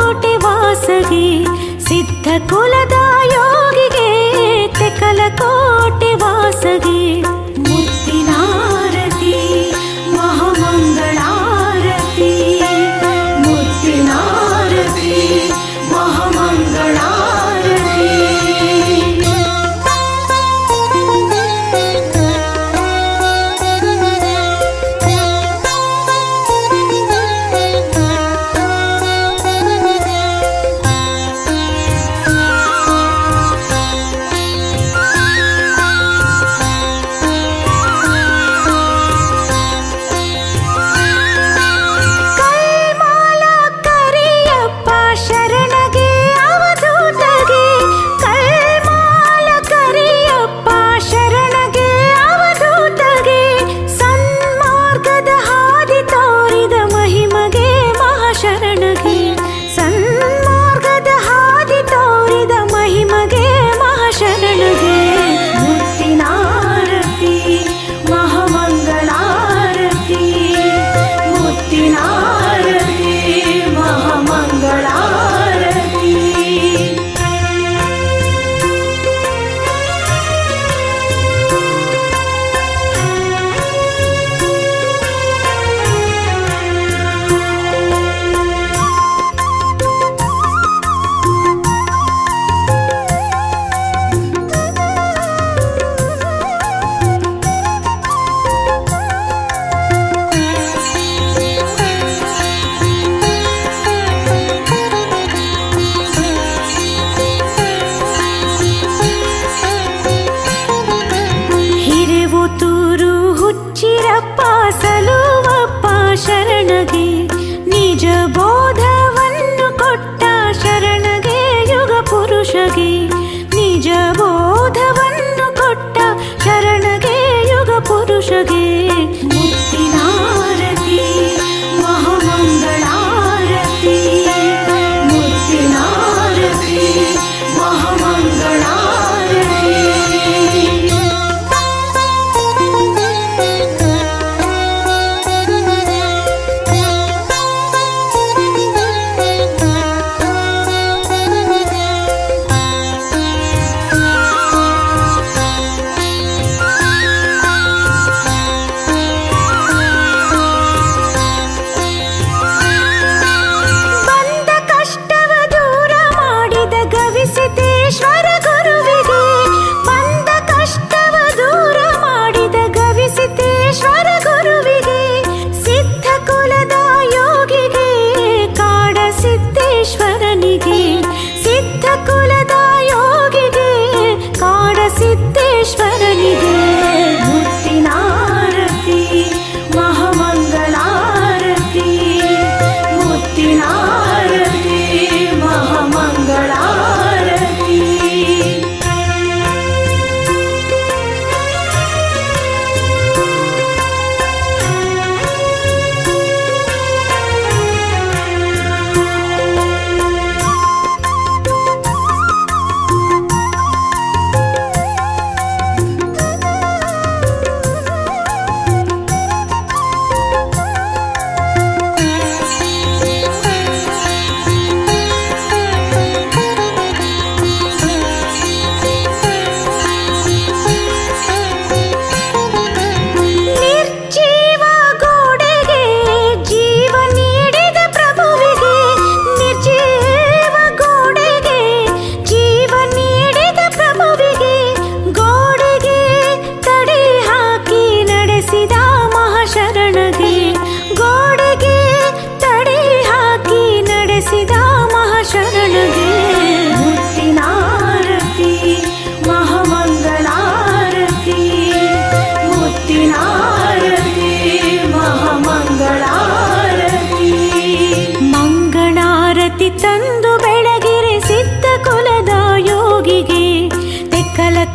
ಕೋಟೆ ವಾಸಗೆ ಸಿದ್ಧ ಕುಲದ ಯೋಗಿಗೆ ತೆಕ್ಕಲ ಕೋಟೆ ವಾಸಗೆ ಮುತ್ತಿನಾರತಿ ಮಹಾಮಂಗಳಾರತಿ ಮುತ್ತಿನಾರತಿ ಮಹಾಮಂಗಳಾರತಿ.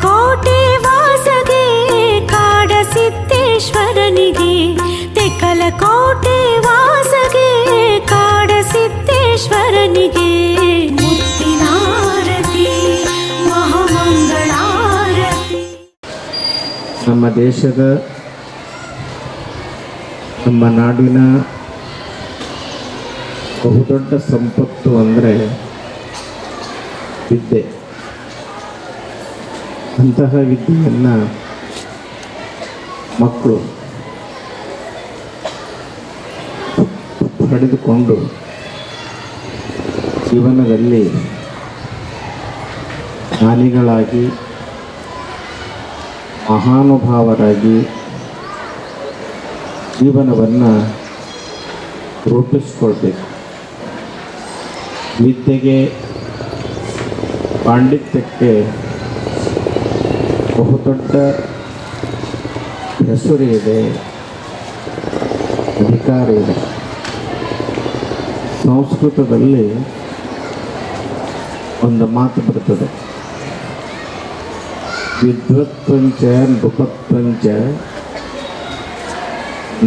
ಕೋಟೆ ವಾಸಗೆ ಕಾಡ ಸಿದ್ದೇಶ್ವರನಿಗೆ ತೆಕ್ಕಲ ಕೋಟೆ ವಾಸಗೆ ಕಾಡ ಸಿದ್ದೇಶ್ವರನಿಗೆ ಮುತ್ತಿನಾರತಿ ಮಹಾಮಂಗಳಾರತಿ. ನಮ್ಮ ದೇಶದ ನಮ್ಮ ನಾಡಿನ ಬಹುದೊಡ್ಡ ಸಂಪತ್ತು ಅಂದರೆ ವಿದ್ಯೆ. ಅಂತಹ ವಿದ್ಯೆಯನ್ನು ಮಕ್ಕಳು ಪಡೆದುಕೊಂಡು ಜೀವನದಲ್ಲಿ ಜ್ಞಾನಿಗಳಾಗಿ ಮಹಾನುಭಾವರಾಗಿ ಜೀವನವನ್ನು ರೂಪಿಸ್ಕೊಳ್ಬೇಕು. ವಿದ್ಯೆಗೆ ಪಾಂಡಿತ್ಯಕ್ಕೆ ಬಹುದೊಡ್ಡ ಹೆಸರು ಇದೆ, ಅಧಿಕಾರ ಇದೆ. ಸಂಸ್ಕೃತದಲ್ಲಿ ಒಂದು ಮಾತು ಬರ್ತದೆ, ವಿದ್ವತ್ವಂಚ ನೃಪತ್ವಂಚ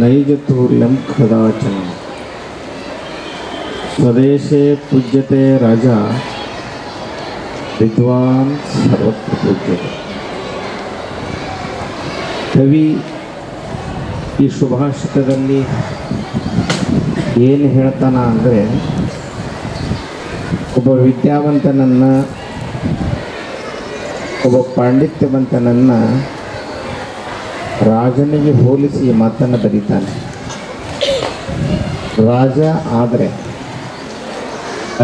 ನೈಜತೂರ್ಯಂ ಕದಾಚನ. ಸ್ವದೇಶೇ ಪೂಜ್ಯತೆ ರಾಜ, ವಿದ್ವಾನ್ ಸರ್ವತ್ರ ಪೂಜ್ಯತೆ. ಕವಿ ಈ ಸುಭಾಷಿತದಲ್ಲಿ ಏನು ಹೇಳ್ತಾನ ಅಂದರೆ, ಒಬ್ಬ ವಿದ್ಯಾವಂತನನ್ನು, ಒಬ್ಬ ಪಾಂಡಿತ್ಯವಂತನನ್ನು ರಾಜನಿಗೆ ಹೋಲಿಸಿ ಮಾತನ್ನು ಬರೀತಾನೆ. ರಾಜ ಆದರೆ,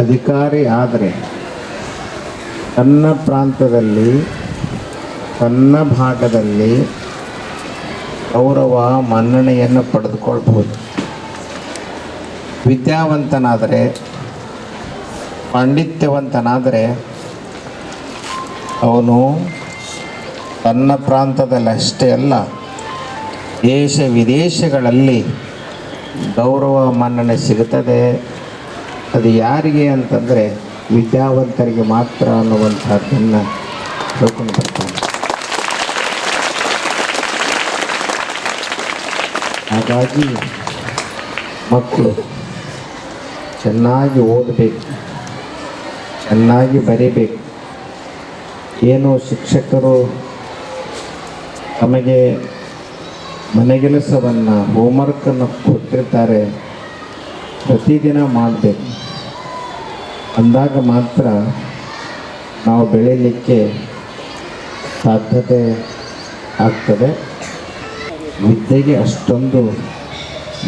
ಅಧಿಕಾರಿ ಆದರೆ ತನ್ನ ಪ್ರಾಂತದಲ್ಲಿ, ತನ್ನ ಭಾಗದಲ್ಲಿ ಗೌರವ ಮನ್ನಣೆಯನ್ನು ಪಡೆದುಕೊಳ್ಬಹುದು. ವಿದ್ಯಾವಂತನಾದರೆ, ಪಾಂಡಿತ್ಯವಂತನಾದರೆ ಅವನು ತನ್ನ ಪ್ರಾಂತದಲ್ಲಿ ಅಷ್ಟೇ ಅಲ್ಲ, ದೇಶ ವಿದೇಶಗಳಲ್ಲಿ ಗೌರವ ಮನ್ನಣೆ ಸಿಗುತ್ತದೆ. ಅದು ಯಾರಿಗೆ ಅಂತಂದರೆ ವಿದ್ಯಾವಂತರಿಗೆ ಮಾತ್ರ ಅನ್ನುವಂಥದ್ದನ್ನು ತಿಳ್ಕೊಂಡು ಬರ್ತಾನೆ. ಹಾಗಾಗಿ ಮಕ್ಕಳು ಚೆನ್ನಾಗಿ ಓದಬೇಕು, ಚೆನ್ನಾಗಿ ಬರೀಬೇಕು. ಏನು ಶಿಕ್ಷಕರು ತಮಗೆ ಮನೆಗೆಲಸವನ್ನು, ಹೋಮ್ವರ್ಕನ್ನು ಕೊಟ್ಟಿರ್ತಾರೆ, ಪ್ರತಿದಿನ ಮಾಡಬೇಕು. ಅಂದಾಗ ಮಾತ್ರ ನಾವು ಬೆಳೀಲಿಕ್ಕೆ ಸಾಧ್ಯತೆ ಆಗ್ತದೆ. ವಿದ್ಯೆಗೆ ಅಷ್ಟೊಂದು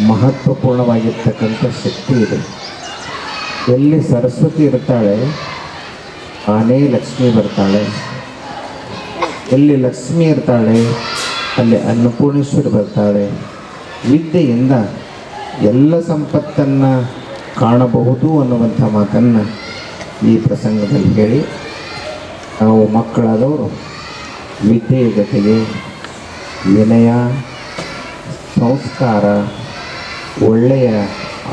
ಮಹತ್ವಪೂರ್ಣವಾಗಿರ್ತಕ್ಕಂಥ ಶಕ್ತಿ ಇದೆ. ಎಲ್ಲಿ ಸರಸ್ವತಿ ಇರ್ತಾಳೆ ತಾನೇ ಲಕ್ಷ್ಮಿ ಬರ್ತಾಳೆ, ಎಲ್ಲಿ ಲಕ್ಷ್ಮಿ ಇರ್ತಾಳೆ ಅಲ್ಲಿ ಅನ್ನಪೂರ್ಣೇಶ್ವರಿ ಬರ್ತಾಳೆ. ವಿದ್ಯೆಯಿಂದ ಎಲ್ಲ ಸಂಪತ್ತನ್ನು ಕಾಣಬಹುದು ಅನ್ನುವಂಥ ಮಾತನ್ನು ಈ ಪ್ರಸಂಗದಲ್ಲಿ ಹೇಳಿ, ನಾವು ಮಕ್ಕಳಾದವರು ವಿದ್ಯೆಯ ಜೊತೆಗೆ ವಿನಯ, ಸಂಸ್ಕಾರ, ಒಳ್ಳೆಯ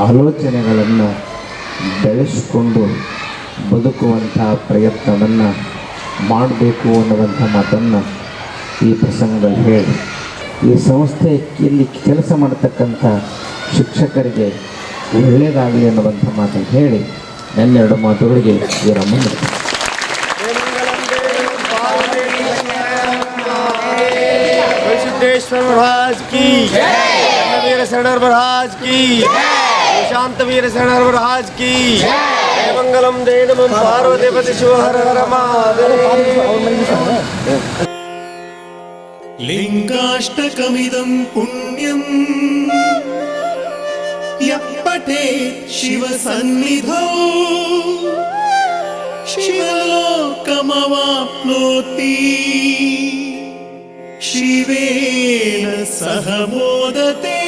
ಆಲೋಚನೆಗಳನ್ನು ಬೆಳೆಸಿಕೊಂಡು ಬದುಕುವಂಥ ಪ್ರಯತ್ನವನ್ನು ಮಾಡಬೇಕು ಅನ್ನುವಂಥ ಮಾತನ್ನು ಈ ಪ್ರಸಂಗದಲ್ಲಿ ಹೇಳಿ, ಈ ಸಂಸ್ಥೆಯಲ್ಲಿ ಕೆಲಸ ಮಾಡತಕ್ಕಂಥ ಶಿಕ್ಷಕರಿಗೆ ಒಳ್ಳೆಯದಾಗಲಿ ಅನ್ನುವಂಥ ಮಾತನ್ನು ಹೇಳಿ ನನ್ನೆರಡು ಮಾತುಗಳಿಗೆ ವಿರಾಮ ನೀಡ್ತೀನಿ. सिद्धेश्वर महाराज की, वीर शरणर महाराज की, शांत वीर शरणर महाराज की, मंगलम जय नमः पार्वतीपति शिव हर हर महादेव. लिंगाष्टकमिदं पुण्यं यः पठेत् शिवसन्निधौ शिवलोकमवाप्नोति शिवेन सह मोदते.